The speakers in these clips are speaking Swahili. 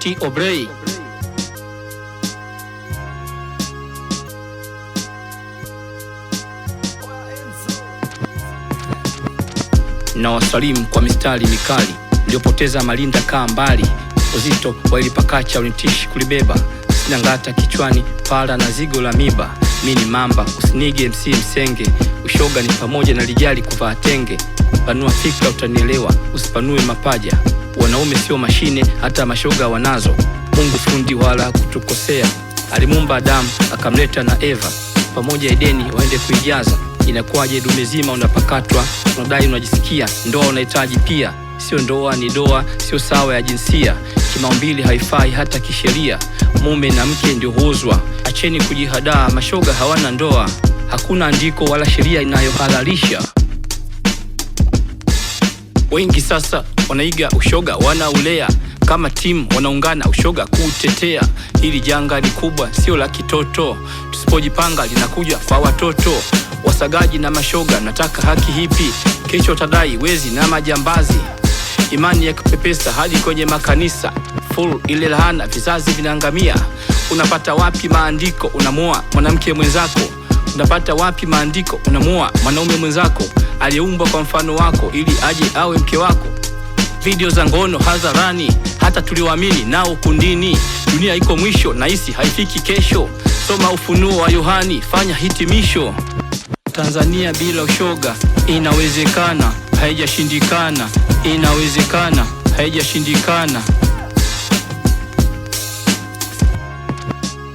T Obrey. Na wasalimu kwa mistari mikali, niliopoteza malinda kaa mbali, uzito wa ilipakacha unitishi kulibeba, sina ngata kichwani pala na zigo la miba. Mini mamba usinige MC msenge, ushoga ni pamoja na lijali kuvaa tenge. Panua fikra utanielewa, usipanue mapaja, wanaume sio mashine hata mashoga wanazo. Mungu fundi wala kutukosea, alimuumba Adamu akamleta na Eva, pamoja Edeni waende kuijaza. Inakuwaje dume zima unapakatwa, unadai unajisikia, ndoa unahitaji pia. Sio ndoa ni doa, sio sawa ya jinsia, kimaumbili haifai hata kisheria. Mume na mke ndio huozwa, acheni kujihadaa, mashoga hawana ndoa. Hakuna andiko wala sheria inayohalalisha. Wengi sasa wanaiga ushoga wanaulea, kama timu wanaungana ushoga kutetea. Hili janga ni kubwa, sio la kitoto, tusipojipanga linakuja kwa watoto. Wasagaji na mashoga nataka haki hipi, kesho tadai wezi na majambazi. Imani ya kupepesa hadi kwenye makanisa, full ile lahana vizazi vinaangamia. Unapata wapi maandiko unamoa mwanamke mwenzako? Unapata wapi maandiko unamoa mwanaume mwenzako aliyeumbwa kwa mfano wako ili aje awe mke wako? Video za ngono hadharani, hata tulioamini nao kundini. Dunia iko mwisho na hisi haifiki kesho, soma Ufunuo wa Yohani, fanya hitimisho. Tanzania bila ushoga inawezekana, haijashindikana. Inawezekana, haijashindikana.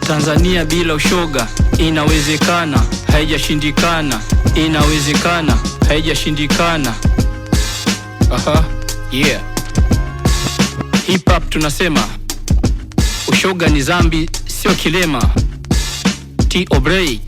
Tanzania bila ushoga inawezekana, haijashindikana. Inawezekana, haijashindikana. Aha, yeah. Hip hop tunasema ushoga ni zambi, sio kilema. T Obrey.